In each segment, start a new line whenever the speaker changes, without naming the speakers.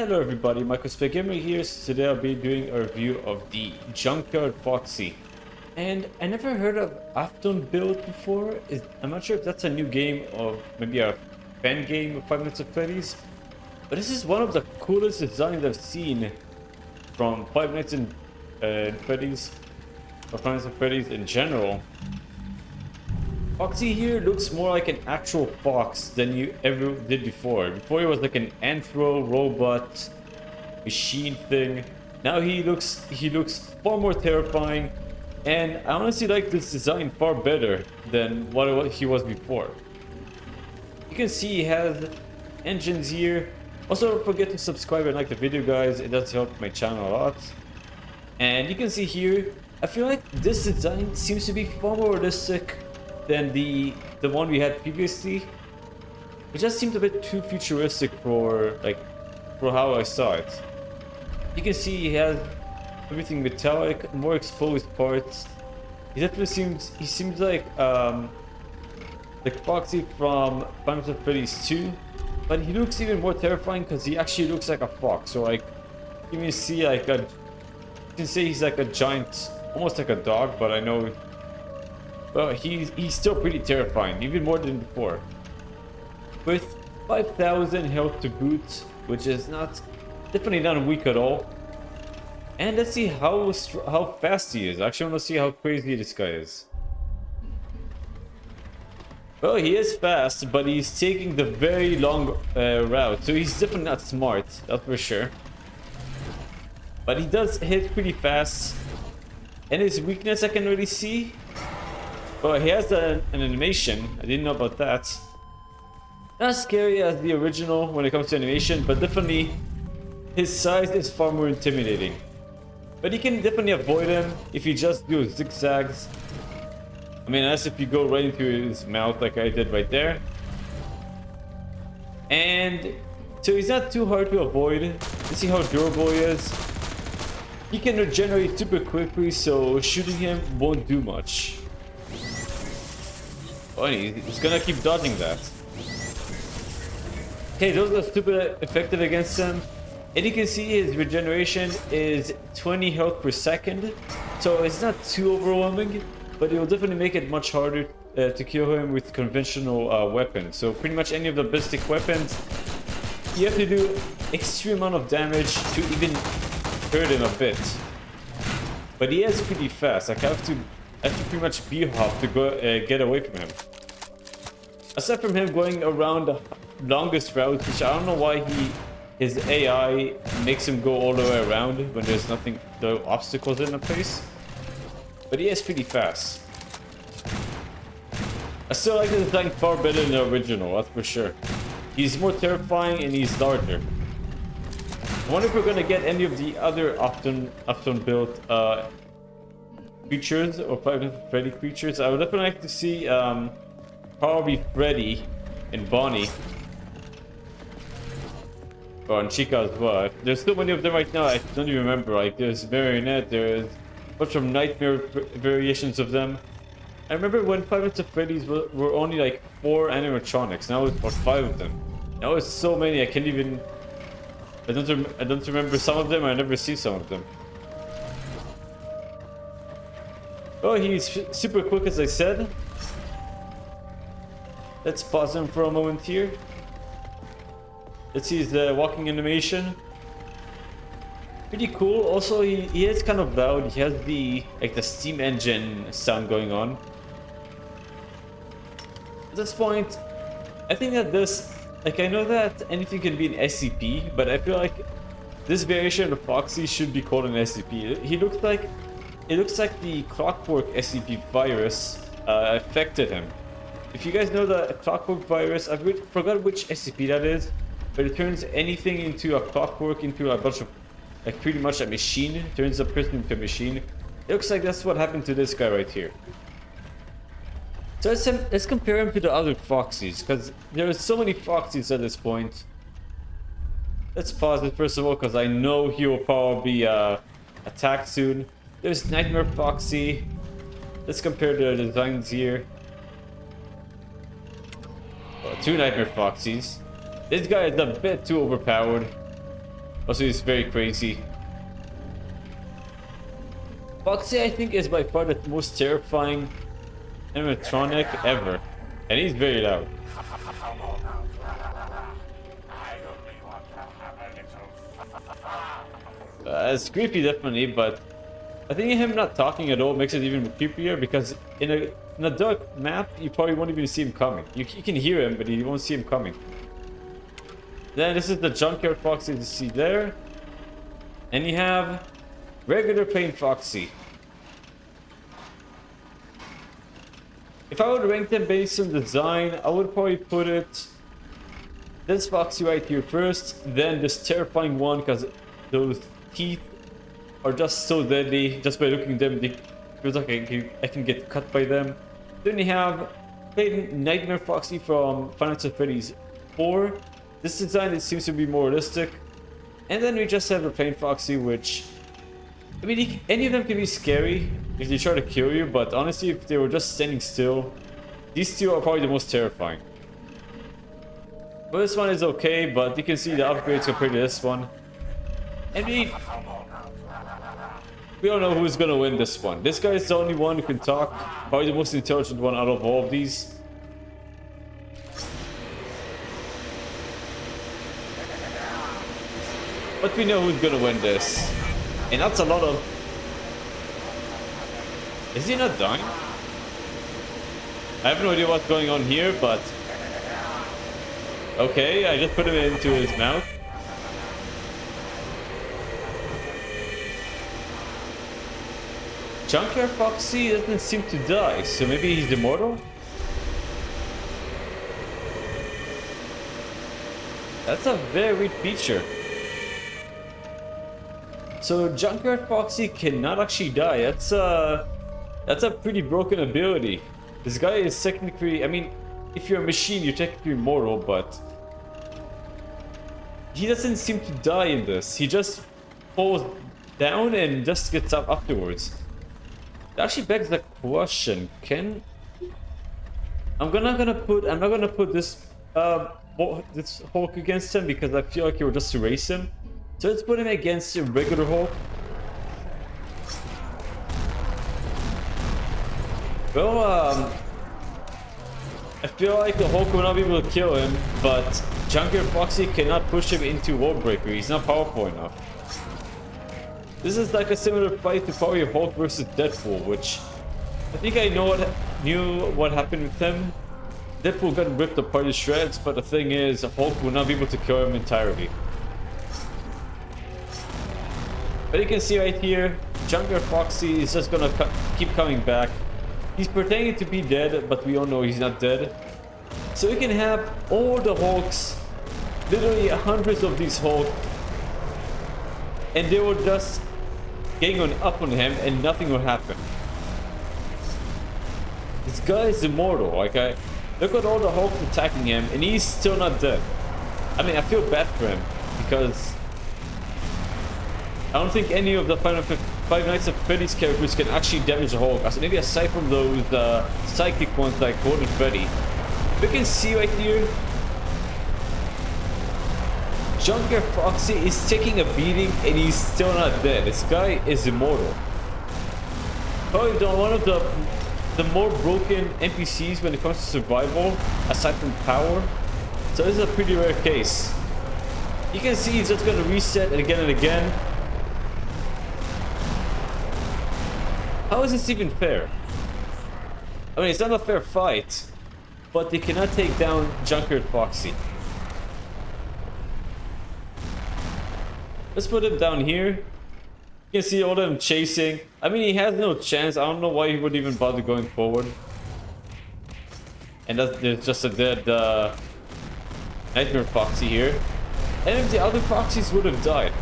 Hello everybody, MicroSpecGamer here. So today I'll be doing a review of the Junkyard Foxy. And I never heard of Afton Built before. I'm not sure if that's a new game or maybe a fan game of 5 Nights at Freddy's. But this is one of the coolest designs I've seen from 5 Nights at Freddy's, or 5 Nights at Freddy's in general. Foxy here looks more like an actual fox than you ever did before. Before he was like an anthro robot machine thing. Now he looks far more terrifying, and I honestly like this design far better than what he was before. You can see he has engines here. Also, don't forget to subscribe and like the video, guys. It does help my channel a lot. And you can see here, I feel like this design seems to be far more realistic than the one we had previously. It just seemed a bit too futuristic for how I saw it. You can see he has everything metallic, more exposed parts. He definitely seems like Foxy from Five Nights at Freddy's 2, but he looks even more terrifying because he actually looks like a fox. So like you can see you can say he's like a giant, almost like a dog, but I know. Well, he's still pretty terrifying, even more than before. With 5,000 health to boot, which is definitely not weak at all. And let's see how fast he is. I actually want to see how crazy this guy is. Well, he is fast, but he's taking the very long route, so he's definitely not smart, that's for sure. But he does hit pretty fast. And his weakness I can really see. Well, he has an animation. I didn't know about that. Not as scary as the original when it comes to animation, but definitely his size is far more intimidating. But you can definitely avoid him if you just do zigzags. I mean, unless if you go right into his mouth like I did right there. And so he's not too hard to avoid. You see how durable he is. He can regenerate super quickly, so shooting him won't do much. Oh, he's gonna keep dodging that. Okay, those are super effective against him. And you can see his regeneration is 20 health per second. So it's not too overwhelming, but it will definitely make it much harder to kill him with conventional weapons. So pretty much any of the ballistic weapons, you have to do extreme amount of damage to even hurt him a bit. But he is pretty fast. Like I have to pretty much b-hop to go get away from him. Aside from him going around the longest route, which I don't know why his AI makes him go all the way around when there's no obstacles in the place. But he is pretty fast. I still like the design far better than the original, that's for sure. He's more terrifying and he's larger. I wonder if we're gonna get any of the other Afton Built creatures or Five Nights at Freddy creatures. I would definitely like to see probably Freddy and Bonnie. Oh, and Chica as well. There's so many of them right now, I don't even remember. Like there's Marionette, there's a bunch of nightmare variations of them. I remember when 5 Nights at Freddy's were only like 4 animatronics. Now it's about 5 of them. Now it's so many I can't even. I don't remember some of them. I never see some of them. Oh, he's super quick, as I said. Let's pause him for a moment here. Let's see his walking animation. Pretty cool. Also, he is kind of loud. He has the steam engine sound going on. At this point, I think that I know that anything can be an SCP, but I feel like this variation of Foxy should be called an SCP. It looks like the Clockwork SCP virus affected him. If you guys know the Clockwork virus, I forgot which SCP that is, but it turns anything into a clockwork, into a bunch of, pretty much a machine. It turns a person into a machine. It looks like that's what happened to this guy right here. So let's compare him to the other Foxies, because there are so many Foxies at this point. Let's pause it first of all, because I know he will probably be attacked soon. There's Nightmare Foxy. Let's compare the designs here. 2 Nightmare Foxies. This guy is a bit too overpowered. Also, he's very crazy. Foxy, I think, is by far the most terrifying animatronic ever. And he's very loud. It's creepy, definitely, but I think him not talking at all makes it even creepier, because in a dark map, you probably won't even see him coming. You can hear him, but you won't see him coming. Then this is the junkyard Foxy you see there. And you have regular plain Foxy. If I would rank them based on design, I would probably put it this Foxy right here first, then this terrifying one, because those teeth are just so deadly. Just by looking at them, it feels like I can get cut by them. Then you have plain Nightmare Foxy from At Freddy's 4. This design, it seems to be more realistic. And then we just have a plain Foxy, which, I mean, any of them can be scary if they try to kill you, but honestly, if they were just standing still, these two are probably the most terrifying. But this one is okay, but you can see the upgrades compared to this one. And we all know who's gonna win this one. This guy is the only one who can talk, probably the most intelligent one out of all of these. But we know who's gonna win this. And that's a lot of... Is he not dying? I have no idea what's going on here, but... Okay, I just put him into his mouth. Junkyard Foxy doesn't seem to die, so maybe he's immortal? That's a very weird feature. So Junkyard Foxy cannot actually die. That's a pretty broken ability. This guy is technically, I mean, if you're a machine, you're technically immortal, but he doesn't seem to die in this. He just falls down and just gets up afterwards. It actually begs the question: I'm not gonna put this this Hulk against him, because I feel like it will just erase him. So let's put him against a regular Hulk. Well, I feel like the Hulk will not be able to kill him, but Junkyard Foxy cannot push him into World Breaker. He's not powerful enough. This is like a similar fight to probably Hulk versus Deadpool, which I think I knew what happened with him. Deadpool got ripped apart to shreds, but the thing is, Hulk will not be able to kill him entirely. But you can see right here, Junkyard Foxy is just gonna keep coming back. He's pretending to be dead, but we all know he's not dead. So we can have all the Hulks, literally hundreds of these Hulks, and they will just gang up on him and nothing will happen. This guy is immortal. Like, look at all the Hulks attacking him and he's still not dead. I mean, I feel bad for him, because I don't think any of the Five Nights at Freddy's characters can actually damage the Hulk. Maybe aside from those psychic ones like Golden Freddy. We can see right here, Junkyard Foxy is taking a beating and he's still not dead. This guy is immortal. Probably one of the more broken NPCs when it comes to survival, aside from power. So this is a pretty rare case. You can see he's just gonna reset again and again. How is this even fair? I mean, it's not a fair fight, but they cannot take down Junkyard Foxy. Let's put him down here. You can see all of them chasing. I mean, he has no chance. I don't know why he would even bother going forward. And there's just a dead Nightmare Foxy here. And if the other Foxys would have died.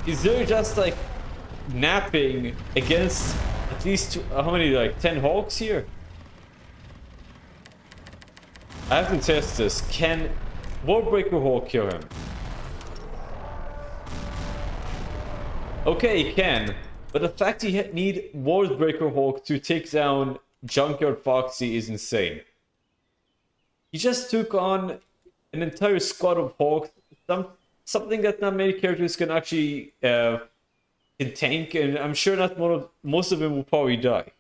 Is there just like napping against at least how many, like 10 Hulks here? I have to test this. Can World Breaker Hulk kill him? Okay, he can. But the fact he need World Breaker Hulk to take down Junkyard Foxy is insane. He just took on an entire squad of Hulks, something that not many characters can actually can tank, and I'm sure not most of them will probably die.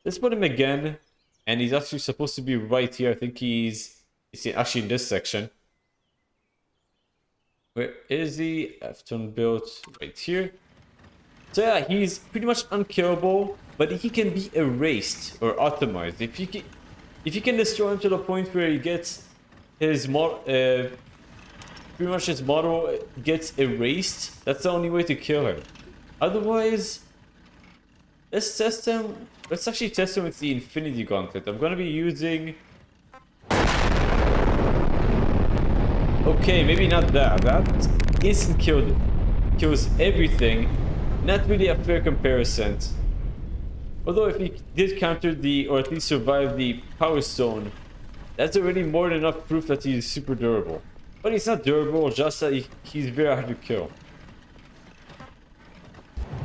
Let's put him again, and he's actually supposed to be right here. I think he's actually in this section. Where is he? Afton Built right here. So yeah, he's pretty much unkillable, but he can be erased or optimized. If you can destroy him to the point where he gets his pretty much his model gets erased, that's the only way to kill him. Otherwise, let's test him. Let's actually test him with the Infinity Gauntlet. I'm gonna be using. Okay, maybe not that. That instant kills everything. Not really a fair comparison. Although if he did counter or at least survive the Power Stone, that's already more than enough proof that he's super durable. But he's not durable, just that he's very hard to kill.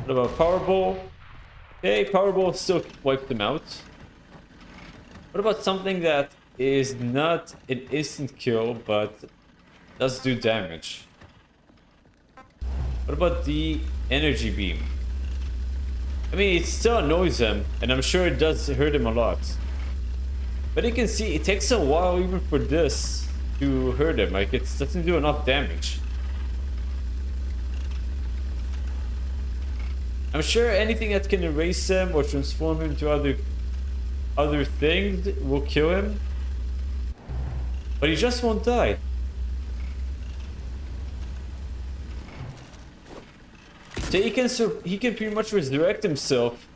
What about Powerball? Okay, Powerball still wiped them out. What about something that is not an instant kill, but does do damage? What about the energy beam? I mean, it still annoys him, and I'm sure it does hurt him a lot. But you can see, it takes a while even for this to hurt him. Like, it doesn't do enough damage. I'm sure anything that can erase him or transform him to other things will kill him. But he just won't die. So he can pretty much resurrect himself,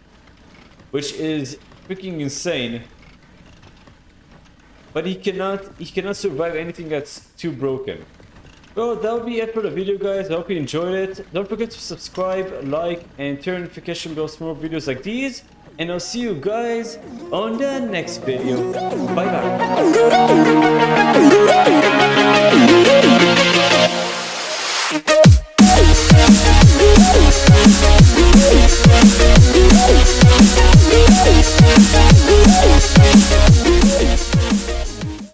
which is freaking insane. But he cannot survive anything that's too broken. Well, that will be it for the video, guys. I hope you enjoyed it. Don't forget to subscribe, like, and turn notification bells for more videos like these. And I'll see you guys on the next video. Bye bye.